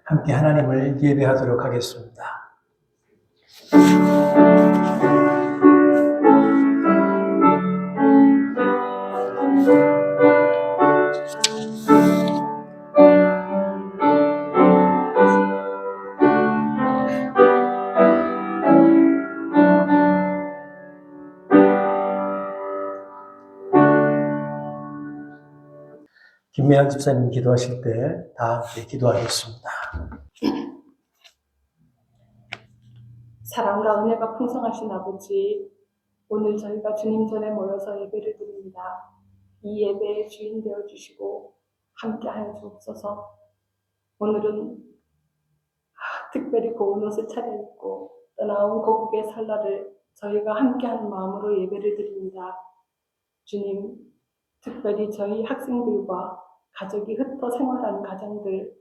함께 하나님을 예배하도록 하겠습니다. 김미양 집사님 기도하실 때 다 함께 기도하겠습니다. 사랑과 은혜가 풍성하신 아버지, 오늘 저희가 주님 전에 모여서 예배를 드립니다. 이 예배의 주인 되어주시고 함께하여 주옵소서. 오늘은 특별히 고운 옷을 차려입고 떠나온 고국의 설날을 저희가 함께하는 마음으로 예배를 드립니다. 주님, 특별히 저희 학생들과 가족이 흩어 생활하는 가정들,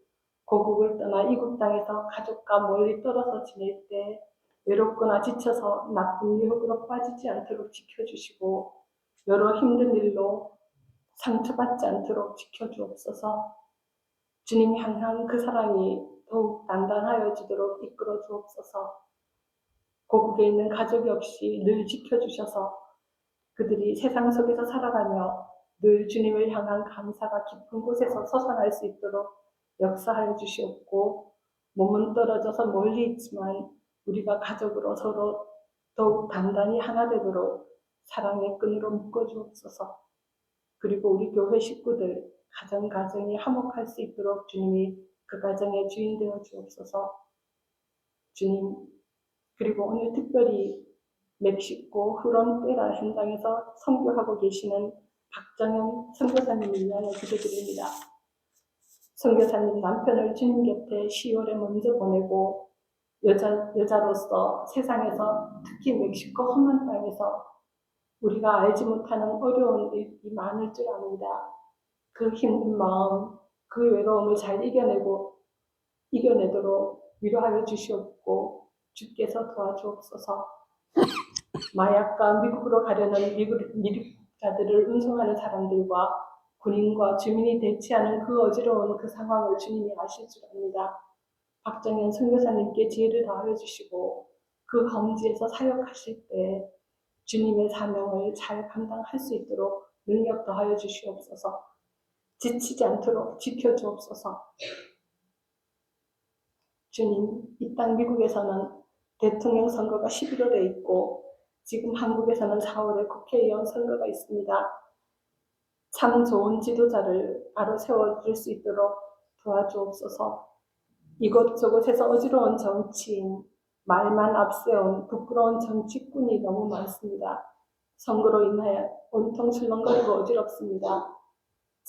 고국을 떠나 이국 땅에서 가족과 멀리 떨어져 지낼 때 외롭거나 지쳐서 나쁜 유혹으로 빠지지 않도록 지켜주시고 여러 힘든 일로 상처받지 않도록 지켜주옵소서. 주님 향한 그 사랑이 더욱 단단하여지도록 이끌어 주옵소서. 고국에 있는 가족이 없이 늘 지켜주셔서 그들이 세상 속에서 살아가며 늘 주님을 향한 감사가 깊은 곳에서 솟아날 수 있도록 역사하여 주시옵고, 몸은 떨어져서 멀리 있지만 우리가 가족으로 서로 더욱 단단히 하나 되도록 사랑의 끈으로 묶어주옵소서. 그리고 우리 교회 식구들 가정이 화목할 수 있도록 주님이 그 가정의 주인 되어 주옵소서. 주님, 그리고 오늘 특별히 멕시코 후론테라 현장에서 선교하고 계시는 박정현 선교사님을 위하여 기도드립니다. 선교사님 남편을 주님 곁에 10월에 먼저 보내고 여자로서 세상에서 특히 멕시코 험한 땅에서 우리가 알지 못하는 어려운 일이 많을 줄 압니다. 그 힘든 마음, 그 외로움을 잘 이겨내도록 위로하여 주시옵고 주께서 도와주옵소서. 마약과 미국으로 가려는 미국자들을 운송하는 사람들과 군인과 주민이 대치하는 그 어지러운 그 상황을 주님이 아실 줄 압니다. 박정현 선교사님께 지혜를 더하여 주시고 그 가운데에서 사역하실 때 주님의 사명을 잘 감당할 수 있도록 능력 더하여 주시옵소서. 지치지 않도록 지켜주옵소서. 주님, 이 땅 미국에서는 대통령 선거가 11월에 있고 지금 한국에서는 4월에 국회의원 선거가 있습니다. 참 좋은 지도자를 바로 세워줄 수 있도록 도와주옵소서. 이곳저곳에서 어지러운 정치인, 말만 앞세운 부끄러운 정치꾼이 너무 많습니다. 선거로 인하여 온통 출렁거리고 어지럽습니다.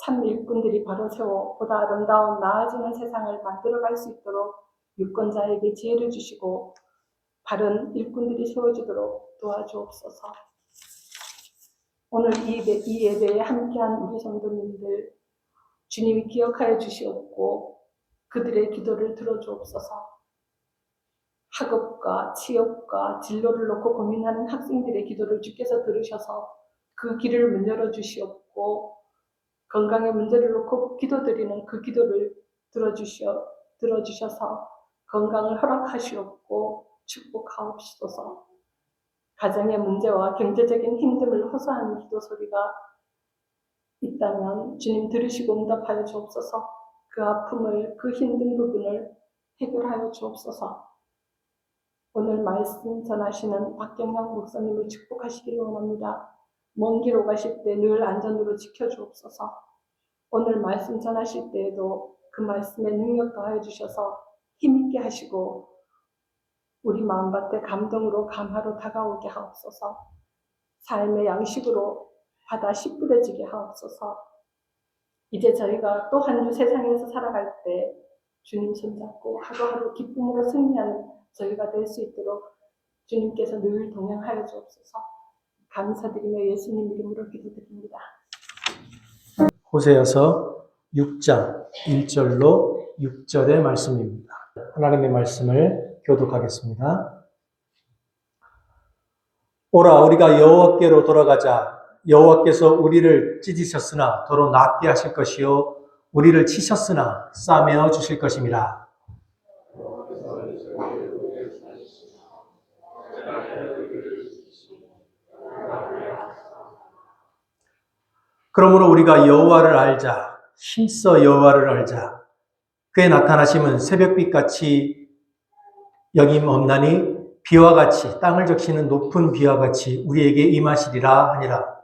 참 일꾼들이 바로 세워 보다 아름다운 나아지는 세상을 만들어갈 수 있도록 유권자에게 지혜를 주시고 바른 일꾼들이 세워지도록 도와주옵소서. 오늘 이 예배에 함께한 우리 성도님들 주님이 기억하여 주시옵고 그들의 기도를 들어주옵소서. 학업과 취업과 진로를 놓고 고민하는 학생들의 기도를 주께서 들으셔서 그 길을 문 열어주시옵고 건강의 문제를 놓고 기도드리는 그 기도를 들어주셔서 건강을 허락하시옵고 축복하옵소서. 가정의 문제와 경제적인 힘듦을 호소하는 기도 소리가 있다면 주님 들으시고 응답하여 주옵소서. 그 아픔을, 그 힘든 부분을 해결하여 주옵소서. 오늘 말씀 전하시는 박경영 목사님을 축복하시기를 원합니다. 먼 길 오가실 때 늘 안전으로 지켜주옵소서. 오늘 말씀 전하실 때에도 그 말씀에 능력 더하여 주셔서 힘있게 하시고 우리 마음밭에 감동으로 감화로 다가오게 하옵소서. 삶의 양식으로 받아 씨 뿌려지게 하옵소서. 이제 저희가 또 한 주 세상에서 살아갈 때 주님 손잡고 하루하루 기쁨으로 승리하는 저희가 될 수 있도록 주님께서 늘 동행하여 주옵소서. 감사드리며 예수님 이름으로 기도드립니다. 호세아서 6장 1절로 6절의 말씀입니다. 하나님의 말씀을 교독하겠습니다. 오라 우리가 여호와께로 돌아가자. 여호와께서 우리를 찢으셨으나 도로 낫게 하실 것이요 우리를 치셨으나 싸매어 주실 것임이라. 그러므로 우리가 여호와를 알자. 힘써 여호와를 알자. 그의 나타나심은 새벽빛같이 여김없나니 비와 같이 땅을 적시는 높은 비와 같이 우리에게 임하시리라 하니라.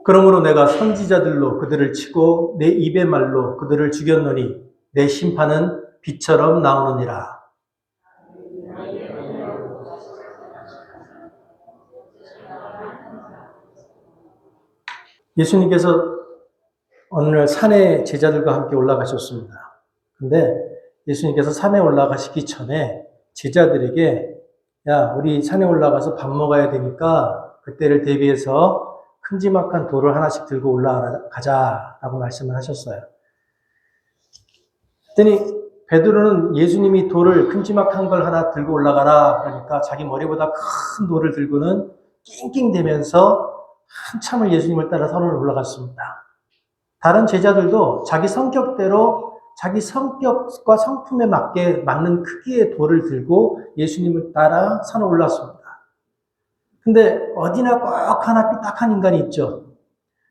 그러므로 내가 선지자들로 그들을 치고 내 입의 말로 그들을 죽였노니 내 심판은 비처럼 나오느니라. 예수님께서 어느 날 산에 제자들과 함께 올라가셨습니다. 근데 예수님께서 산에 올라가시기 전에 제자들에게 야, 우리 산에 올라가서 밥 먹어야 되니까 그때를 대비해서 큼지막한 돌을 하나씩 들고 올라가자라고 말씀을 하셨어요. 그랬더니 베드로는 예수님이 돌을 큼지막한 걸 하나 들고 올라가라 그러니까 자기 머리보다 큰 돌을 들고는 낑낑대면서 한참을 예수님을 따라 산을 올라갔습니다. 다른 제자들도 자기 성격대로 자기 성격과 성품에 맞는 크기의 돌을 들고 예수님을 따라 산을 올랐습니다. 근데 어디나 꼭 하나 삐딱한 인간이 있죠.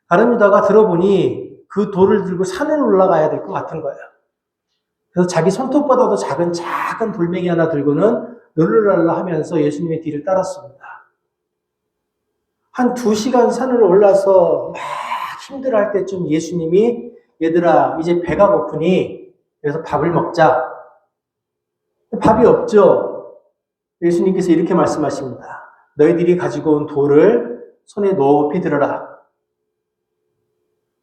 다른 유다가 들어보니 그 돌을 들고 산에 올라가야 될 것 같은 거예요. 그래서 자기 손톱보다도 작은 돌멩이 하나 들고는 널널랄라 하면서 예수님의 뒤를 따랐습니다. 한 2시간 산을 올라서 막 힘들어할 때쯤 예수님이 얘들아 이제 배가 고프니 그래서 밥을 먹자. 밥이 없죠. 예수님께서 이렇게 말씀하십니다. 너희들이 가지고 온 돌을 손에 높이 들어라.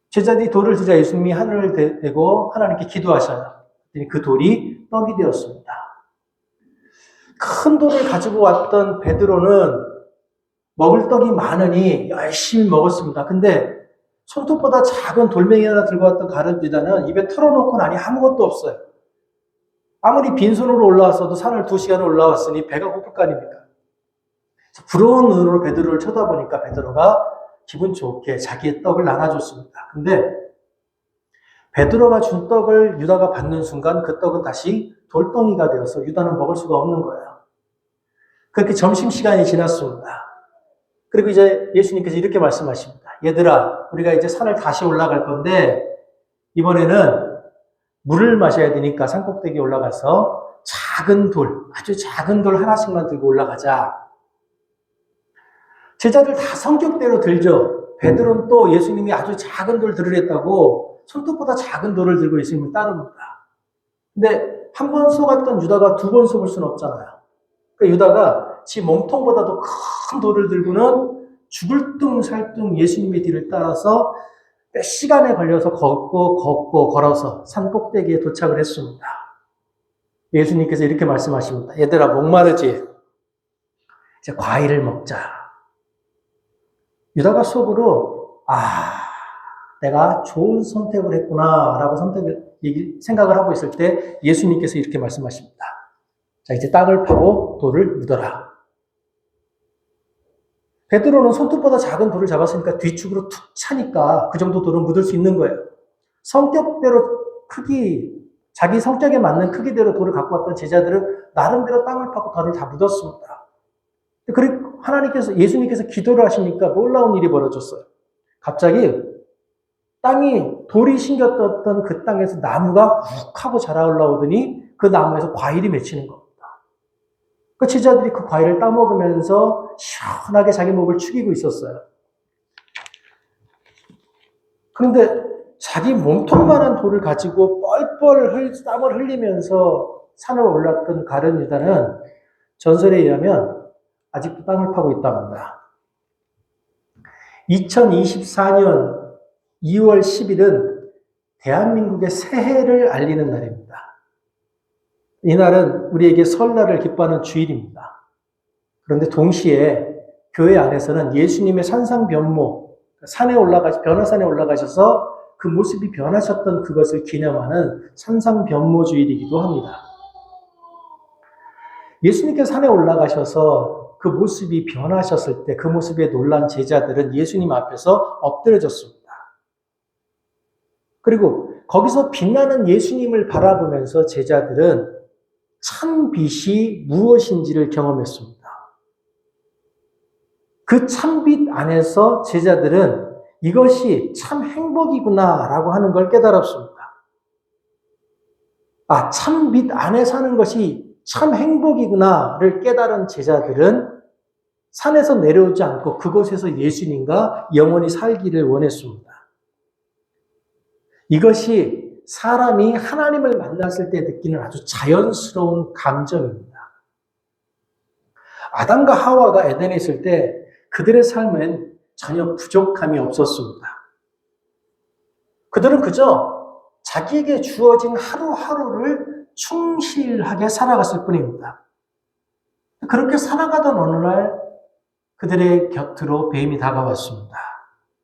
제자들이 돌을 들자 예수님이 하늘을 대고 하나님께 기도하셔요. 그 돌이 떡이 되었습니다. 큰 돌을 가지고 왔던 베드로는 먹을 떡이 많으니 열심히 먹었습니다. 근데 손톱보다 작은 돌멩이 하나 들고 왔던 가룟 유다는 입에 털어놓고 나니 아무것도 없어요. 아무리 빈손으로 올라왔어도 산을 2시간을 올라왔으니 배가 고플 거 아닙니까? 부러운 눈으로 베드로를 쳐다보니까 베드로가 기분 좋게 자기의 떡을 나눠줬습니다. 근데 베드로가 준 떡을 유다가 받는 순간 그 떡은 다시 돌덩이가 되어서 유다는 먹을 수가 없는 거예요. 그렇게 점심시간이 지났습니다. 그리고 이제 예수님께서 이렇게 말씀하십니다. 얘들아, 우리가 이제 산을 다시 올라갈 건데 이번에는 물을 마셔야 되니까 산꼭대기에 올라가서 아주 작은 돌 하나씩만 들고 올라가자. 제자들 다 성격대로 들죠. 베드로는 또 예수님이 아주 작은 돌 들으랬다고 손톱보다 작은 돌을 들고 예수님을 따릅니다. 근데 한 번 속았던 유다가 2번 속을 수는 없잖아요. 그러니까 유다가 지 몸통보다도 큰 돌을 들고는 죽을 둥 살 둥 예수님의 뒤를 따라서 몇 시간에 걸려서 걷고 걸어서 산 꼭대기에 도착을 했습니다. 예수님께서 이렇게 말씀하십니다. 얘들아 목마르지? 이제 과일을 먹자. 유다가 속으로 내가 좋은 선택을 했구나 라고 생각을 하고 있을 때 예수님께서 이렇게 말씀하십니다. 자, 이제 땅을 파고 돌을 묻어라. 베드로는 손톱보다 작은 돌을 잡았으니까 뒤축으로 툭 차니까 그 정도 돌은 묻을 수 있는 거예요. 성격대로 자기 성격에 맞는 크기대로 돌을 갖고 왔던 제자들은 나름대로 땅을 파고 돌을 다 묻었습니다. 그리고 예수님께서 기도를 하시니까 놀라운 일이 벌어졌어요. 갑자기 돌이 심겼던 그 땅에서 나무가 훅 하고 자라 올라오더니 그 나무에서 과일이 맺히는 겁니다. 그 제자들이 그 과일을 따먹으면서 시원하게 자기 목을 축이고 있었어요. 그런데 자기 몸통만한 돌을 가지고 뻘뻘 땀을 흘리면서 산을 올랐던 가룟 유다는 전설에 의하면 아직도 땅을 파고 있다고 합니다. 2024년 2월 10일은 대한민국의 새해를 알리는 날입니다. 이날은 우리에게 설날을 기뻐하는 주일입니다. 그런데 동시에 교회 안에서는 예수님의 산상변모, 변화산에 올라가셔서 그 모습이 변하셨던 그것을 기념하는 산상변모주일이기도 합니다. 예수님께서 산에 올라가셔서 그 모습이 변하셨을 때 그 모습에 놀란 제자들은 예수님 앞에서 엎드려졌습니다. 그리고 거기서 빛나는 예수님을 바라보면서 제자들은 참 빛이 무엇인지를 경험했습니다. 그 참빛 안에서 제자들은 이것이 참 행복이구나라고 하는 걸 깨달았습니다. 아, 참빛 안에 사는 것이 참 행복이구나를 깨달은 제자들은 산에서 내려오지 않고 그곳에서 예수님과 영원히 살기를 원했습니다. 이것이 사람이 하나님을 만났을 때 느끼는 아주 자연스러운 감정입니다. 아담과 하와가 에덴에 있을 때 그들의 삶엔 전혀 부족함이 없었습니다. 그들은 그저 자기에게 주어진 하루하루를 충실하게 살아갔을 뿐입니다. 그렇게 살아가던 어느 날 그들의 곁으로 뱀이 다가왔습니다.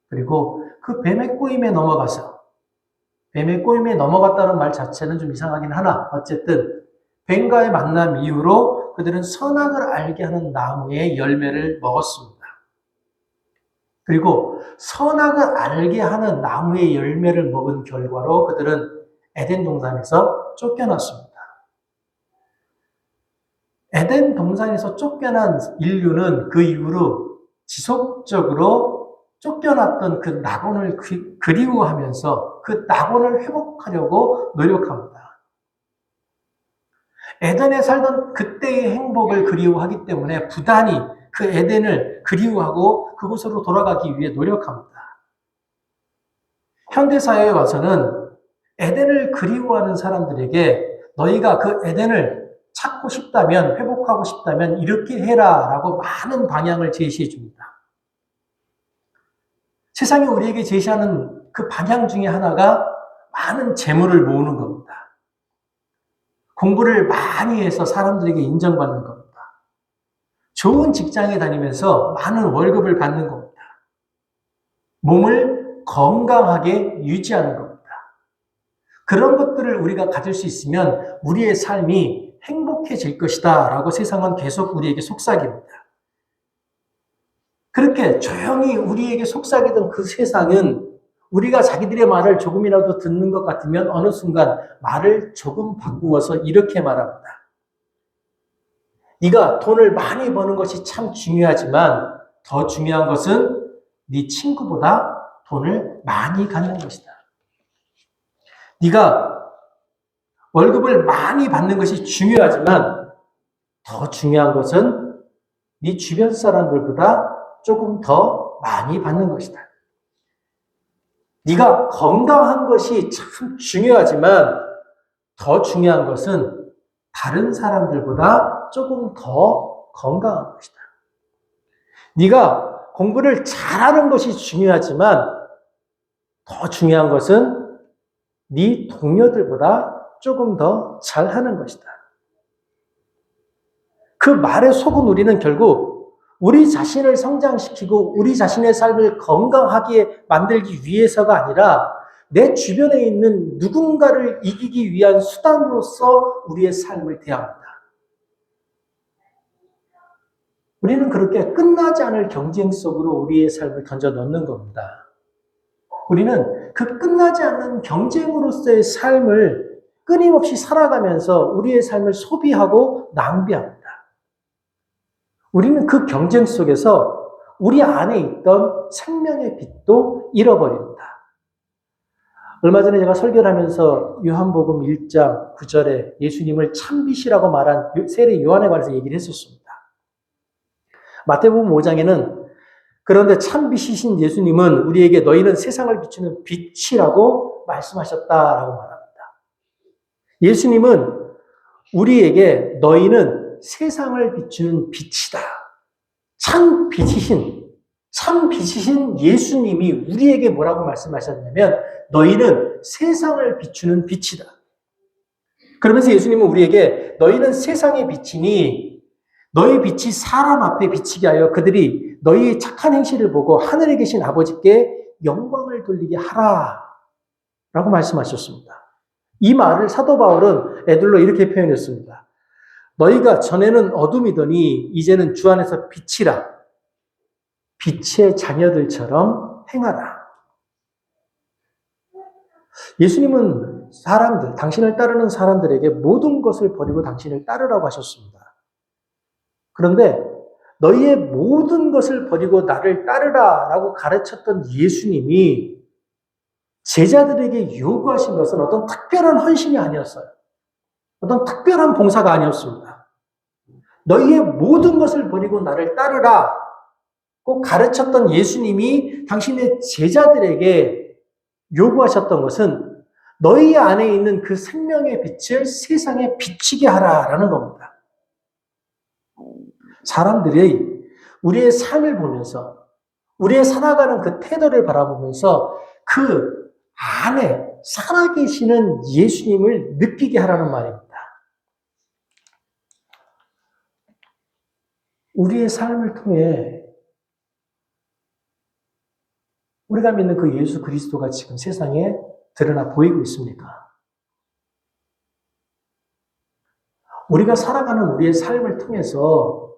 그리고 그 뱀의 꼬임에 넘어갔다는 말 자체는 좀 이상하긴 하나 어쨌든 뱀과의 만남 이후로 그들은 선악을 알게 하는 나무의 열매를 먹었습니다. 그리고 선악을 알게 하는 나무의 열매를 먹은 결과로 그들은 에덴 동산에서 쫓겨났습니다. 에덴 동산에서 쫓겨난 인류는 그 이후로 지속적으로 쫓겨났던 그 낙원을 그리워하면서 그 낙원을 회복하려고 노력합니다. 에덴에 살던 그때의 행복을 그리워하기 때문에 부단히 그 에덴을 그리워하고 그곳으로 돌아가기 위해 노력합니다. 현대사회에 와서는 에덴을 그리워하는 사람들에게 너희가 그 에덴을 찾고 싶다면, 회복하고 싶다면 이렇게 해라 라고 많은 방향을 제시해 줍니다. 세상이 우리에게 제시하는 그 방향 중에 하나가 많은 재물을 모으는 겁니다. 공부를 많이 해서 사람들에게 인정받는 겁니다. 좋은 직장에 다니면서 많은 월급을 받는 겁니다. 몸을 건강하게 유지하는 겁니다. 그런 것들을 우리가 가질 수 있으면 우리의 삶이 행복해질 것이다 라고 세상은 계속 우리에게 속삭입니다. 그렇게 조용히 우리에게 속삭이던 그 세상은 우리가 자기들의 말을 조금이라도 듣는 것 같으면 어느 순간 말을 조금 바꾸어서 이렇게 말합니다. 네가 돈을 많이 버는 것이 참 중요하지만 더 중요한 것은 네 친구보다 돈을 많이 갖는 것이다. 네가 월급을 많이 받는 것이 중요하지만 더 중요한 것은 네 주변 사람들보다 조금 더 많이 받는 것이다. 네가 건강한 것이 참 중요하지만 더 중요한 것은 다른 사람들보다 조금 더 건강한 것이다. 네가 공부를 잘하는 것이 중요하지만 더 중요한 것은 네 동료들보다 조금 더 잘하는 것이다. 그 말에 속은 우리는 결국 우리 자신을 성장시키고 우리 자신의 삶을 건강하게 만들기 위해서가 아니라 내 주변에 있는 누군가를 이기기 위한 수단으로서 우리의 삶을 대합니다. 우리는 그렇게 끝나지 않을 경쟁 속으로 우리의 삶을 던져 넣는 겁니다. 우리는 그 끝나지 않는 경쟁으로서의 삶을 끊임없이 살아가면서 우리의 삶을 소비하고 낭비합니다. 우리는 그 경쟁 속에서 우리 안에 있던 생명의 빛도 잃어버립니다. 얼마 전에 제가 설교를 하면서 요한복음 1장 9절에 예수님을 참빛이라고 말한 세례 요한에 관해서 얘기를 했었습니다. 마태복음 5장에는 그런데 참빛이신 예수님은 우리에게 너희는 세상을 비추는 빛이라고 말씀하셨다라고 말합니다. 예수님은 우리에게 너희는 세상을 비추는 빛이다. 참 빛이신 예수님이 우리에게 뭐라고 말씀하셨냐면 너희는 세상을 비추는 빛이다. 그러면서 예수님은 우리에게 너희는 세상의 빛이니 너희 빛이 사람 앞에 비치게 하여 그들이 너희의 착한 행실을 보고 하늘에 계신 아버지께 영광을 돌리게 하라 라고 말씀하셨습니다. 이 말을 사도 바울은 에둘러 이렇게 표현했습니다. 너희가 전에는 어둠이더니 이제는 주 안에서 빛이라. 빛의 자녀들처럼 행하라. 예수님은 당신을 따르는 사람들에게 모든 것을 버리고 당신을 따르라고 하셨습니다. 그런데 너희의 모든 것을 버리고 나를 따르라 라고 가르쳤던 예수님이 제자들에게 요구하신 것은 어떤 특별한 헌신이 아니었어요. 어떤 특별한 봉사가 아니었습니다. 너희의 모든 것을 버리고 나를 따르라 꼭 가르쳤던 예수님이 당신의 제자들에게 요구하셨던 것은 너희 안에 있는 그 생명의 빛을 세상에 비치게 하라라는 겁니다. 사람들이 우리의 삶을 보면서 우리의 살아가는 그 태도를 바라보면서 그 안에 살아계시는 예수님을 느끼게 하라는 말입니다. 우리의 삶을 통해 우리가 믿는 그 예수 그리스도가 지금 세상에 드러나 보이고 있습니까? 우리가 살아가는 우리의 삶을 통해서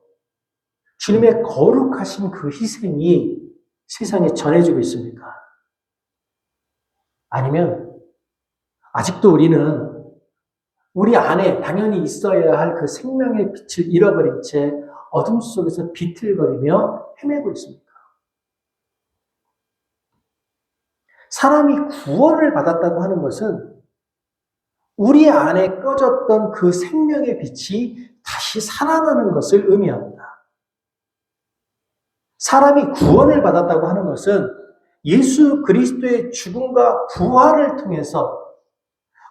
주님의 거룩하신 그 희생이 세상에 전해지고 있습니까? 아니면 아직도 우리는 우리 안에 당연히 있어야 할 그 생명의 빛을 잃어버린 채 어둠 속에서 비틀거리며 헤매고 있습니까? 사람이 구원을 받았다고 하는 것은 우리 안에 꺼졌던 그 생명의 빛이 다시 살아나는 것을 의미합니다. 사람이 구원을 받았다고 하는 것은 예수 그리스도의 죽음과 부활을 통해서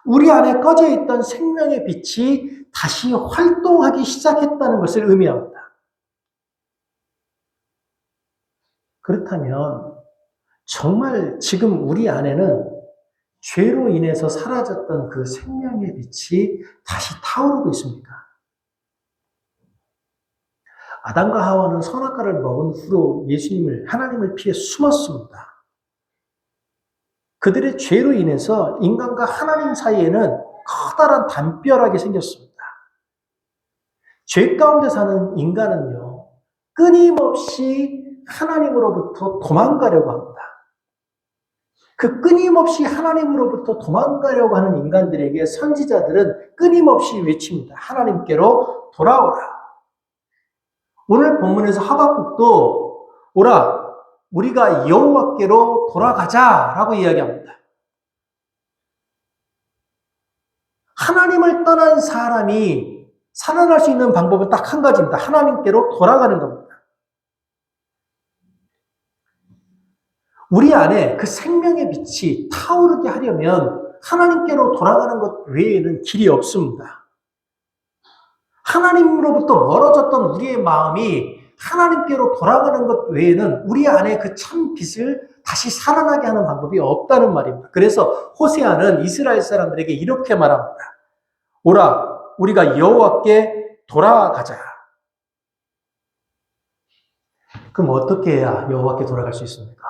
우리 안에 꺼져 있던 생명의 빛이 다시 활동하기 시작했다는 것을 의미합니다. 그렇다면 정말 지금 우리 안에는 죄로 인해서 사라졌던 그 생명의 빛이 다시 타오르고 있습니까? 아담과 하와는 선악과를 먹은 후로 하나님을 피해 숨었습니다. 그들의 죄로 인해서 인간과 하나님 사이에는 커다란 담벼락이 생겼습니다. 죄 가운데 사는 인간은요, 끊임없이 하나님으로부터 도망가려고 합니다. 그 끊임없이 하나님으로부터 도망가려고 하는 인간들에게 선지자들은 끊임없이 외칩니다. 하나님께로 돌아오라. 오늘 본문에서 하박국도 오라, 우리가 여호와께로 돌아가자라고 이야기합니다. 하나님을 떠난 사람이 살아날 수 있는 방법은 딱 한 가지입니다. 하나님께로 돌아가는 겁니다. 우리 안에 그 생명의 빛이 타오르게 하려면 하나님께로 돌아가는 것 외에는 길이 없습니다. 하나님으로부터 멀어졌던 우리의 마음이 하나님께로 돌아가는 것 외에는 우리 안에 그 참 빛을 다시 살아나게 하는 방법이 없다는 말입니다. 그래서 호세아는 이스라엘 사람들에게 이렇게 말합니다. 오라, 우리가 여호와께 돌아가자. 그럼 어떻게 해야 여호와께 돌아갈 수 있습니까?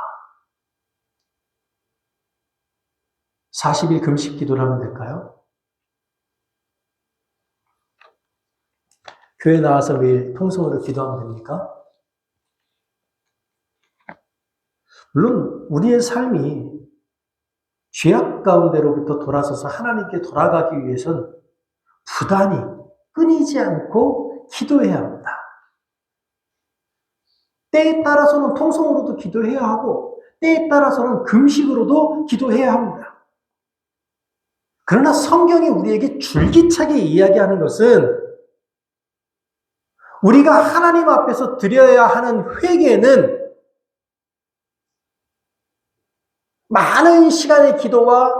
40일 금식 기도를 하면 될까요? 교회 나와서 매일 통성으로 기도하면 됩니까? 물론 우리의 삶이 죄악 가운데로부터 돌아서서 하나님께 돌아가기 위해서는 부단히 끊이지 않고 기도해야 합니다. 때에 따라서는 통성으로도 기도해야 하고 때에 따라서는 금식으로도 기도해야 합니다. 그러나 성경이 우리에게 줄기차게 이야기하는 것은 우리가 하나님 앞에서 드려야 하는 회개는 많은 시간의 기도와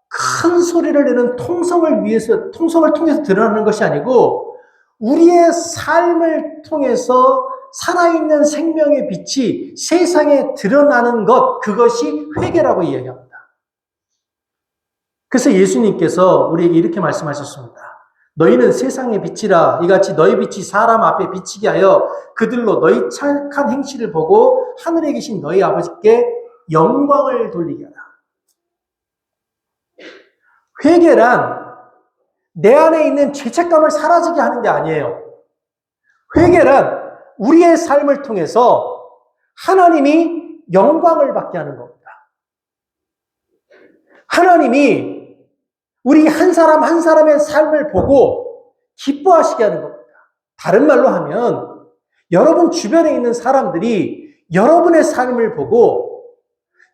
큰 소리를 내는 통성을 통해서 드러나는 것이 아니고 우리의 삶을 통해서 살아있는 생명의 빛이 세상에 드러나는 것, 그것이 회개라고 이야기합니다. 그래서 예수님께서 우리에게 이렇게 말씀하셨습니다. 너희는 세상의 빛이라. 이같이 너희 빛이 사람 앞에 비치게 하여 그들로 너희 착한 행실을 보고 하늘에 계신 너희 아버지께 영광을 돌리게 하라. 회개란 내 안에 있는 죄책감을 사라지게 하는 게 아니에요. 회개란 우리의 삶을 통해서 하나님이 영광을 받게 하는 겁니다. 하나님이 우리 한 사람 한 사람의 삶을 보고 기뻐하시게 하는 겁니다. 다른 말로 하면 여러분 주변에 있는 사람들이 여러분의 삶을 보고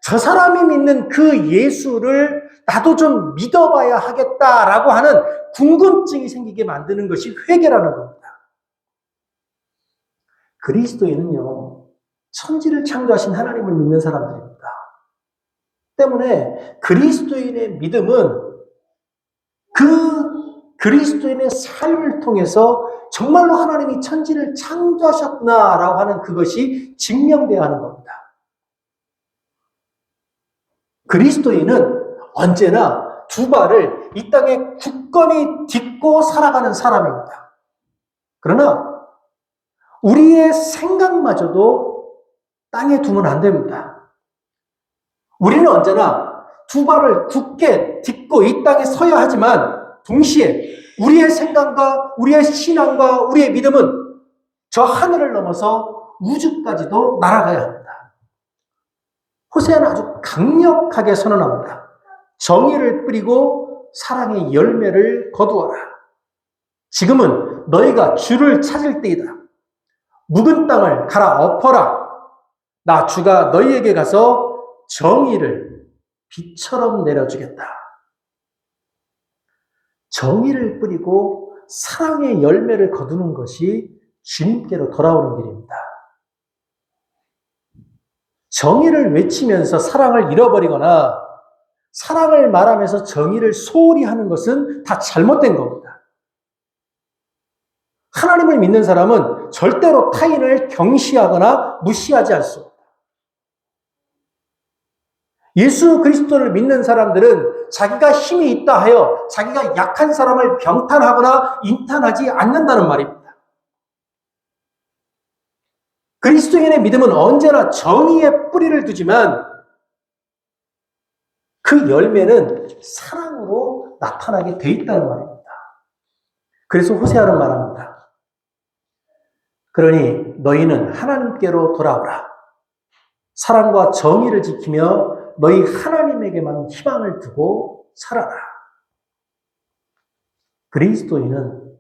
저 사람이 믿는 그 예수를 나도 좀 믿어봐야 하겠다라고 하는 궁금증이 생기게 만드는 것이 회개라는 겁니다. 그리스도인은요, 천지를 창조하신 하나님을 믿는 사람들입니다. 때문에 그리스도인의 믿음은 그 그리스도인의 삶을 통해서 정말로 하나님이 천지를 창조하셨구나라고 하는 그것이 증명되어야 하는 겁니다. 그리스도인은 언제나 두 발을 이 땅에 굳건히 딛고 살아가는 사람입니다. 그러나 우리의 생각마저도 땅에 두면 안 됩니다. 우리는 언제나 두 발을 굳게 딛고 이 땅에 서야 하지만 동시에 우리의 생각과 우리의 신앙과 우리의 믿음은 저 하늘을 넘어서 우주까지도 날아가야 합니다. 호세아는 아주 강력하게 선언합니다. 정의를 뿌리고 사랑의 열매를 거두어라. 지금은 너희가 주를 찾을 때이다. 묵은 땅을 갈아엎어라. 나 주가 너희에게 가서 정의를 비처럼 내려주겠다. 정의를 뿌리고 사랑의 열매를 거두는 것이 주님께로 돌아오는 길입니다. 정의를 외치면서 사랑을 잃어버리거나 사랑을 말하면서 정의를 소홀히 하는 것은 다 잘못된 겁니다. 하나님을 믿는 사람은 절대로 타인을 경시하거나 무시하지 않습니다. 예수 그리스도를 믿는 사람들은 자기가 힘이 있다 하여 자기가 약한 사람을 병탄하거나 인탄하지 않는다는 말입니다. 그리스도인의 믿음은 언제나 정의의 뿌리를 두지만 그 열매는 사랑으로 나타나게 돼 있다는 말입니다. 그래서 호세아는 말합니다. 그러니 너희는 하나님께로 돌아오라. 사랑과 정의를 지키며 너희 하나님에게만 희망을 두고 살아라. 그리스도인은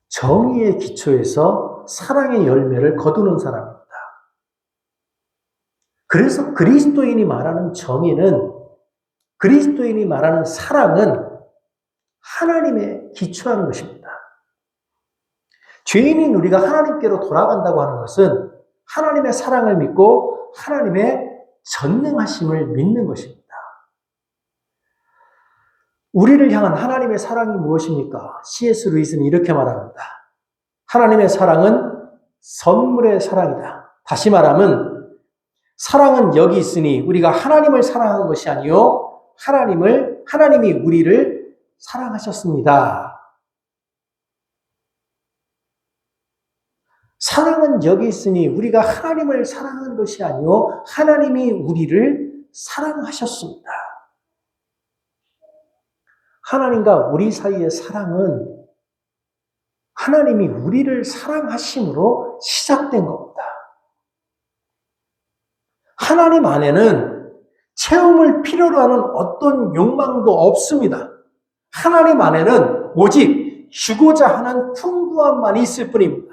정의의 기초에서 사랑의 열매를 거두는 사람입니다. 그래서 그리스도인이 말하는 정의는, 그리스도인이 말하는 사랑은 하나님에 기초하는 것입니다. 죄인인 우리가 하나님께로 돌아간다고 하는 것은 하나님의 사랑을 믿고 하나님의 전능하심을 믿는 것입니다. 우리를 향한 하나님의 사랑이 무엇입니까? C.S. 루이스는 이렇게 말합니다. 하나님의 사랑은 선물의 사랑이다. 다시 말하면 사랑은 여기 있으니 우리가 하나님을 사랑한 것이 아니요 하나님이 우리를 사랑하셨습니다. 사랑은 여기 있으니 우리가 하나님을 사랑한 것이 아니요 하나님이 우리를 사랑하셨습니다. 하나님과 우리 사이의 사랑은 하나님이 우리를 사랑하심으로 시작된 겁니다. 하나님 안에는 채움을 필요로 하는 어떤 욕망도 없습니다. 하나님 안에는 오직 주고자 하는 풍부함만이 있을 뿐입니다.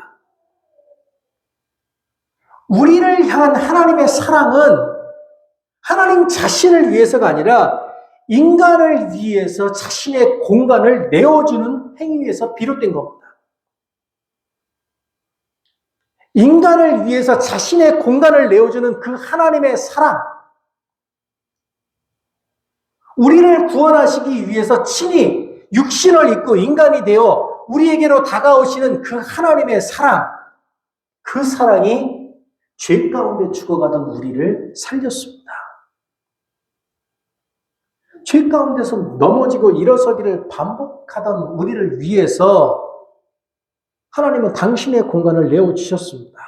우리를 향한 하나님의 사랑은 하나님 자신을 위해서가 아니라 인간을 위해서 자신의 공간을 내어주는 행위에서 비롯된 겁니다. 인간을 위해서 자신의 공간을 내어주는 그 하나님의 사랑, 우리를 구원하시기 위해서 친히 육신을 입고 인간이 되어 우리에게로 다가오시는 그 하나님의 사랑, 그 사랑이 죄 가운데 죽어가던 우리를 살렸습니다. 죄 가운데서 넘어지고 일어서기를 반복하던 우리를 위해서 하나님은 당신의 공간을 내어주셨습니다.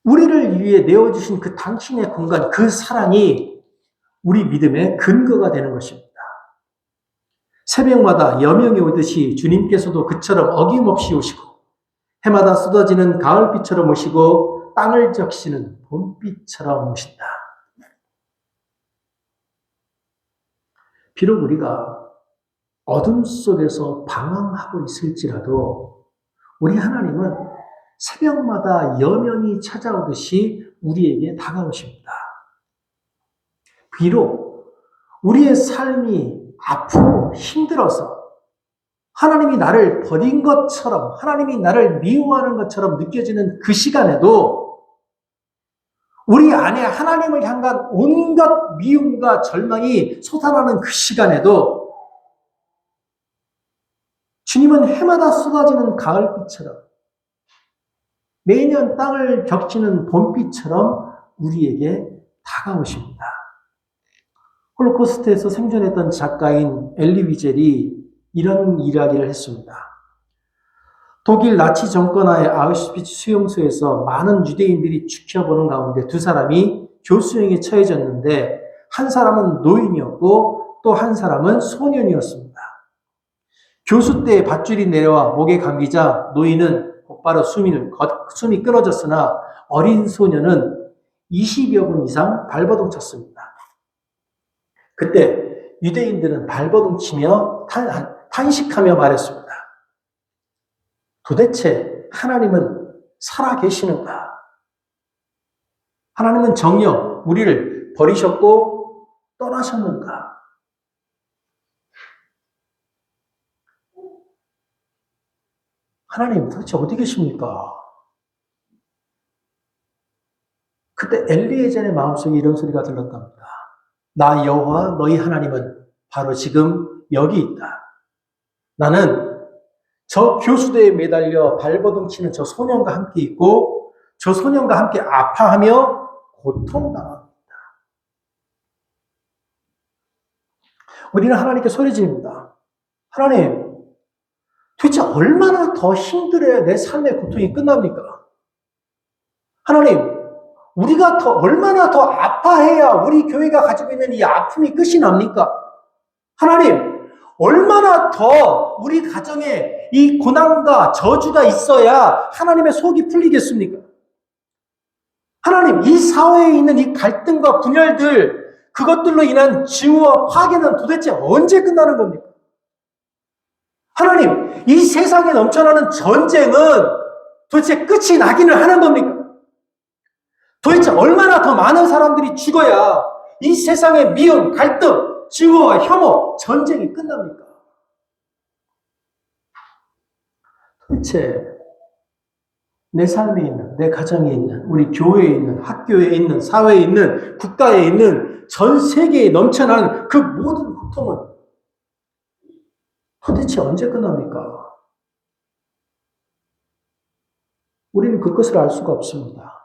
우리를 위해 내어주신 그 당신의 공간, 그 사랑이 우리 믿음의 근거가 되는 것입니다. 새벽마다 여명이 오듯이 주님께서도 그처럼 어김없이 오시고 해마다 쏟아지는 가을비처럼 오시고 땅을 적시는 봄비처럼 오신다. 비록 우리가 어둠 속에서 방황하고 있을지라도 우리 하나님은 새벽마다 여명이 찾아오듯이 우리에게 다가오십니다. 비록 우리의 삶이 아프고 힘들어서 하나님이 나를 버린 것처럼, 하나님이 나를 미워하는 것처럼 느껴지는 그 시간에도 우리 안에 하나님을 향한 온갖 미움과 절망이 솟아나는 그 시간에도 주님은 해마다 쏟아지는 가을비처럼 매년 땅을 적시는 봄비처럼 우리에게 다가오십니다. 홀로코스트에서 생존했던 작가인 엘리 위젤이 이런 이야기를 했습니다. 독일 나치 정권하의 아우슈비츠 수용소에서 많은 유대인들이 지켜보는 가운데 두 사람이 교수형에 처해졌는데 한 사람은 노인이었고 또 한 사람은 소년이었습니다. 교수 때 밧줄이 내려와 목에 감기자 노인은 곧바로 숨이 끊어졌으나 어린 소년은 20여 분 이상 발버둥 쳤습니다. 그때 유대인들은 발버둥 치며 탄식하며 말했습니다. 도대체 하나님은 살아계시는가? 하나님은 정녕 우리를 버리셨고 떠나셨는가? 하나님 도대체 어디 계십니까? 그때 엘리에젤의 마음속에 이런 소리가 들렸답니다. 나 여호와 너희 하나님은 바로 지금 여기 있다. 나는 저 교수대에 매달려 발버둥 치는 저 소년과 함께 있고 저 소년과 함께 아파하며 고통당합니다. 우리는 하나님께 소리 지릅니다. 하나님, 도대체 얼마나 더 힘들어야 내 삶의 고통이 끝납니까? 하나님, 우리가 얼마나 더 아파해야 우리 교회가 가지고 있는 이 아픔이 끝이 납니까? 하나님, 얼마나 더 우리 가정에 이 고난과 저주가 있어야 하나님의 속이 풀리겠습니까? 하나님, 이 사회에 있는 이 갈등과 분열들, 그것들로 인한 징후와 파괴는 도대체 언제 끝나는 겁니까? 하나님, 이 세상에 넘쳐나는 전쟁은 도대체 끝이 나기는 하는 겁니까? 도대체 얼마나 더 많은 사람들이 죽어야 이 세상의 미움, 갈등, 증오와 혐오, 전쟁이 끝납니까? 도대체 내 삶에 있는, 내 가정에 있는, 우리 교회에 있는, 학교에 있는, 사회에 있는, 국가에 있는, 전 세계에 넘쳐나는 그 모든 고통은 도대체 언제 끝납니까? 우리는 그것을 알 수가 없습니다.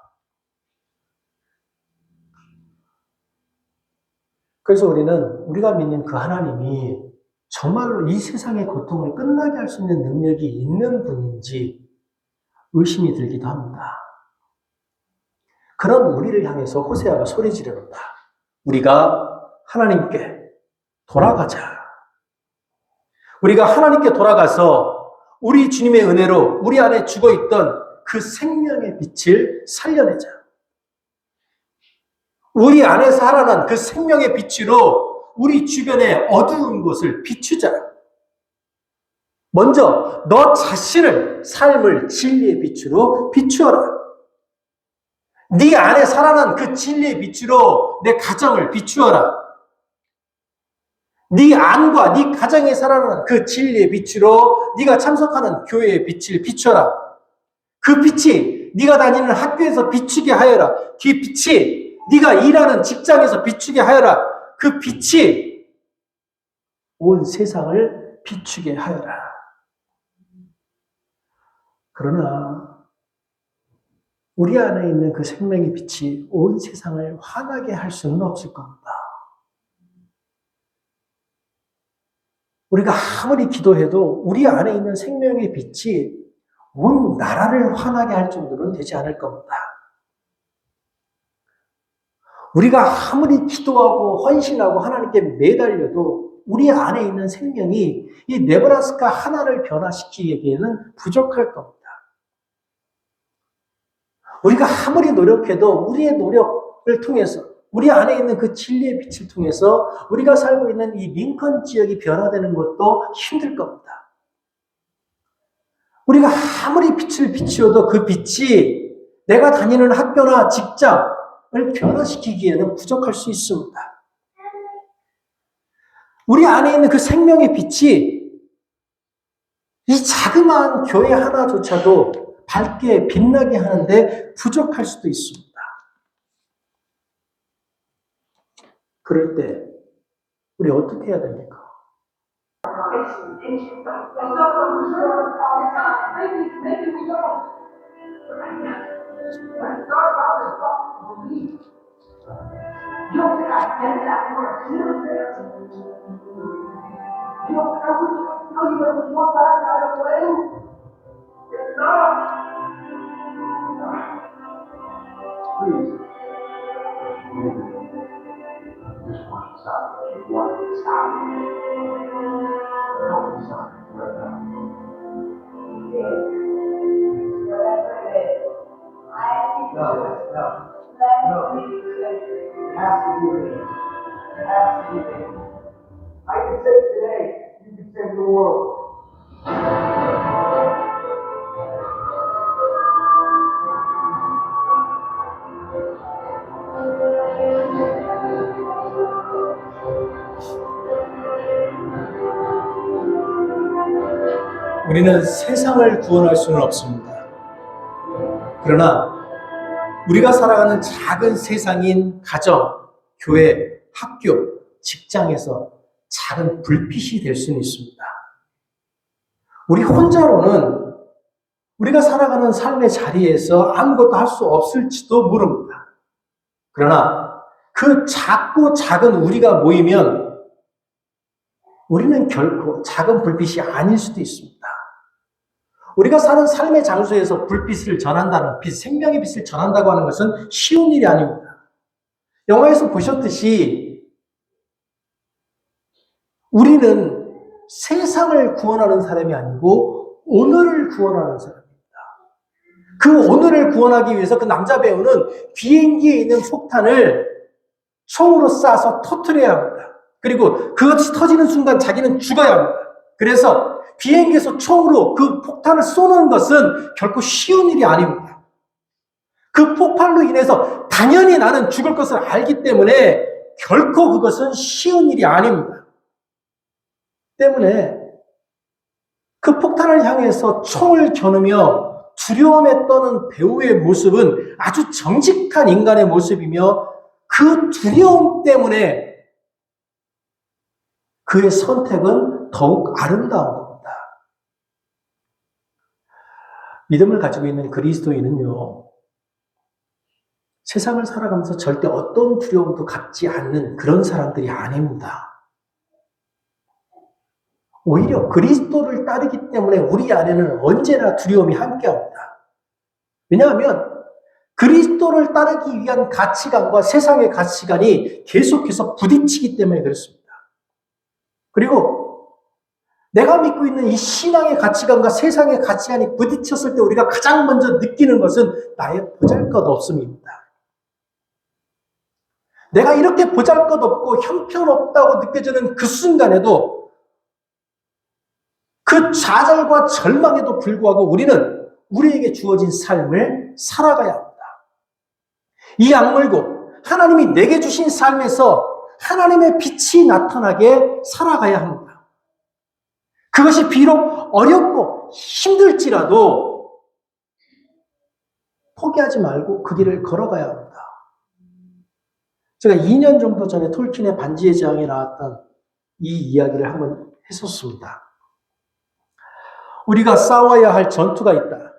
그래서 우리가 믿는 그 하나님이 정말로 이 세상의 고통을 끝나게 할 수 있는 능력이 있는 분인지 의심이 들기도 합니다. 그런 우리를 향해서 호세아가 소리 지르는다. 우리가 하나님께 돌아가자. 우리가 하나님께 돌아가서 우리 주님의 은혜로 우리 안에 죽어있던 그 생명의 빛을 살려내자. 우리 안에 살아난 그 생명의 빛으로 우리 주변의 어두운 곳을 비추자. 먼저 너 자신을 삶을 진리의 빛으로 비추어라. 네 안에 살아난 그 진리의 빛으로 내 가정을 비추어라. 네 안과 네 가정에 살아난 그 진리의 빛으로 네가 참석하는 교회의 빛을 비춰라. 그 빛이 네가 다니는 학교에서 비추게 하여라. 그 빛이 네가 일하는 직장에서 비추게 하여라. 그 빛이 온 세상을 비추게 하여라. 그러나 우리 안에 있는 그 생명의 빛이 온 세상을 환하게 할 수는 없을 겁니다. 우리가 아무리 기도해도 우리 안에 있는 생명의 빛이 온 나라를 환하게 할 정도는 되지 않을 겁니다. 우리가 아무리 기도하고 헌신하고 하나님께 매달려도 우리 안에 있는 생명이 이 네브라스카 하나를 변화시키기에는 부족할 겁니다. 우리가 아무리 노력해도 우리의 노력을 통해서 우리 안에 있는 그 진리의 빛을 통해서 우리가 살고 있는 이 링컨 지역이 변화되는 것도 힘들 겁니다. 우리가 아무리 빛을 비추어도 그 빛이 내가 다니는 학교나 직장을 변화시키기에는 부족할 수 있습니다. 우리 안에 있는 그 생명의 빛이 이 자그마한 교회 하나조차도 밝게 빛나게 하는데 부족할 수도 있습니다. 그럴 때 우리 어떻게 해야 됩니까? I can save today, you can save the world. 우리는 세상을 구원할 수는 없습니다. 그러나 우리가 살아가는 작은 세상인 가정, 교회, 학교, 직장에서 작은 불빛이 될 수는 있습니다. 우리 혼자로는 우리가 살아가는 삶의 자리에서 아무것도 할 수 없을지도 모릅니다. 그러나 그 작고 작은 우리가 모이면 우리는 결코 작은 불빛이 아닐 수도 있습니다. 우리가 사는 삶의 장소에서 불빛을 전한다는 빛, 생명의 빛을 전한다고 하는 것은 쉬운 일이 아닙니다. 영화에서 보셨듯이 우리는 세상을 구원하는 사람이 아니고 오늘을 구원하는 사람입니다. 그 오늘을 구원하기 위해서 그 남자 배우는 비행기에 있는 폭탄을 총으로 쏴서 터뜨려야 합니다. 그리고 그것이 터지는 순간 자기는 죽어야 합니다. 그래서 비행기에서 총으로 그 폭탄을 쏘는 것은 결코 쉬운 일이 아닙니다. 그 폭발로 인해서 당연히 나는 죽을 것을 알기 때문에 결코 그것은 쉬운 일이 아닙니다. 때문에 그 폭탄을 향해서 총을 겨누며 두려움에 떠는 배우의 모습은 아주 정직한 인간의 모습이며 그 두려움 때문에 그의 선택은 더욱 아름다운 겁니다. 믿음을 가지고 있는 그리스도인은요, 세상을 살아가면서 절대 어떤 두려움도 갖지 않는 그런 사람들이 아닙니다. 오히려 그리스도를 따르기 때문에 우리 안에는 언제나 두려움이 함께합니다. 왜냐하면 그리스도를 따르기 위한 가치관과 세상의 가치관이 계속해서 부딪히기 때문에 그렇습니다. 그리고 내가 믿고 있는 이 신앙의 가치관과 세상의 가치관이 부딪혔을 때 우리가 가장 먼저 느끼는 것은 나의 보잘것없음입니다. 내가 이렇게 보잘것없고 형편없다고 느껴지는 그 순간에도 그 좌절과 절망에도 불구하고 우리는 우리에게 주어진 삶을 살아가야 합니다. 이 악물고 하나님이 내게 주신 삶에서 하나님의 빛이 나타나게 살아가야 합니다. 그것이 비록 어렵고 힘들지라도 포기하지 말고 그 길을 걸어가야 합니다. 제가 2년 정도 전에 톨킨의 반지의 제왕에 나왔던 이 이야기를 한번 했었습니다. 우리가 싸워야 할 전투가 있다.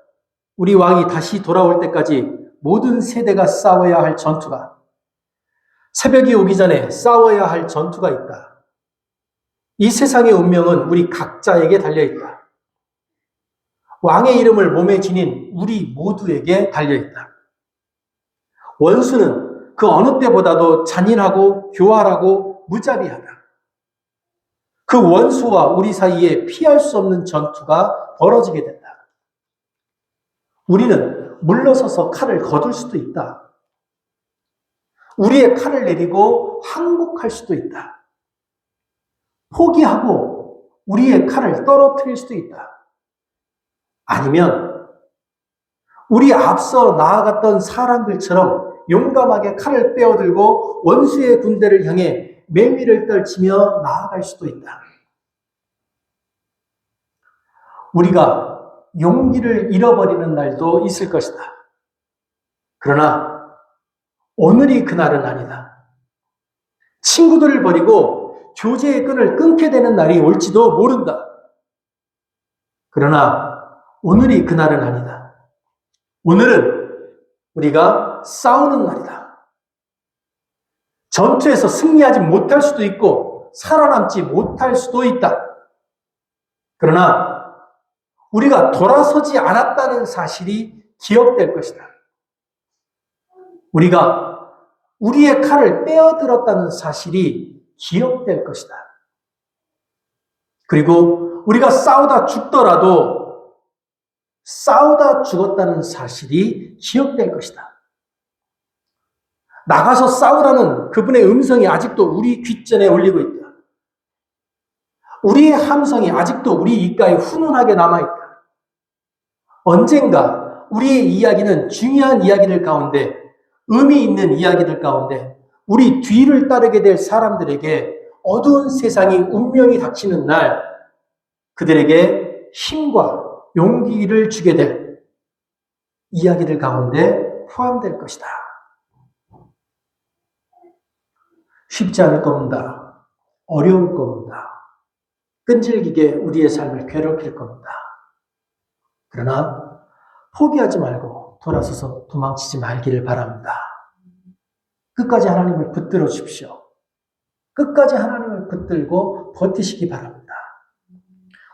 우리 왕이 다시 돌아올 때까지 모든 세대가 싸워야 할 전투가, 새벽이 오기 전에 싸워야 할 전투가 있다. 이 세상의 운명은 우리 각자에게 달려있다. 왕의 이름을 몸에 지닌 우리 모두에게 달려있다. 원수는 그 어느 때보다도 잔인하고 교활하고 무자비하다. 그 원수와 우리 사이에 피할 수 없는 전투가 벌어지게 된다. 우리는 물러서서 칼을 거둘 수도 있다. 우리의 칼을 내리고 항복할 수도 있다. 포기하고 우리의 칼을 떨어뜨릴 수도 있다. 아니면 우리 앞서 나아갔던 사람들처럼 용감하게 칼을 빼어들고 원수의 군대를 향해 매미를 떨치며 나아갈 수도 있다. 우리가 용기를 잃어버리는 날도 있을 것이다. 그러나 오늘이 그날은 아니다. 친구들을 버리고 교제의 끈을 끊게 되는 날이 올지도 모른다. 그러나 오늘이 그날은 아니다. 오늘은 우리가 싸우는 날이다. 전투에서 승리하지 못할 수도 있고 살아남지 못할 수도 있다. 그러나 우리가 돌아서지 않았다는 사실이 기억될 것이다. 우리가 우리의 칼을 빼어들었다는 사실이 기억될 것이다. 그리고 우리가 싸우다 죽더라도 싸우다 죽었다는 사실이 기억될 것이다. 나가서 싸우라는 그분의 음성이 아직도 우리 귓전에 울리고 있다. 우리의 함성이 아직도 우리 입가에 훈훈하게 남아있다. 언젠가 우리의 이야기는 중요한 이야기들 가운데, 의미 있는 이야기들 가운데 우리 뒤를 따르게 될 사람들에게 어두운 세상이 운명이 닥치는 날 그들에게 힘과 용기를 주게 될 이야기들 가운데 포함될 것이다. 쉽지 않을 겁니다. 어려울 겁니다. 끈질기게 우리의 삶을 괴롭힐 겁니다. 그러나 포기하지 말고 돌아서서 도망치지 말기를 바랍니다. 끝까지 하나님을 붙들어 주십시오. 끝까지 하나님을 붙들고 버티시기 바랍니다.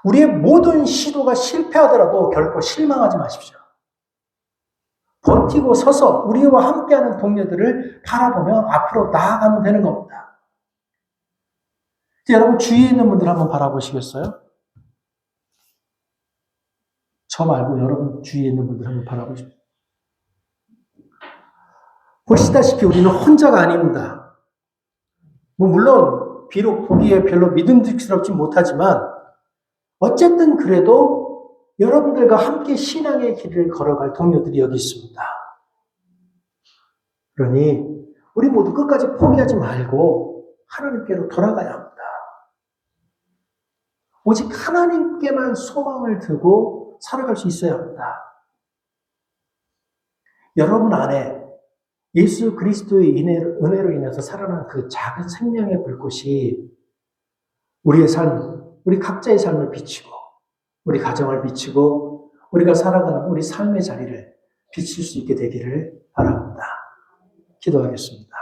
우리의 모든 시도가 실패하더라도 결코 실망하지 마십시오. 버티고 서서 우리와 함께하는 동료들을 바라보며 앞으로 나아가면 되는 겁니다. 여러분 주위에 있는 분들 한번 바라보시겠어요? 저 말고 여러분 주위에 있는 분들 한번 바라보십시오. 보시다시피 우리는 혼자가 아닙니다. 물론 비록 보기에 별로 믿음직스럽지 못하지만 어쨌든 그래도 여러분들과 함께 신앙의 길을 걸어갈 동료들이 여기 있습니다. 그러니 우리 모두 끝까지 포기하지 말고 하나님께로 돌아가야 합니다. 오직 하나님께만 소망을 두고 살아갈 수 있어야 합니다. 여러분 안에 예수 그리스도의 은혜로 인해서 살아난 그 작은 생명의 불꽃이 우리의 삶, 우리 각자의 삶을 비추고 우리 가정을 비추고 우리가 살아가는 우리 삶의 자리를 비칠 수 있게 되기를 바랍니다. 기도하겠습니다.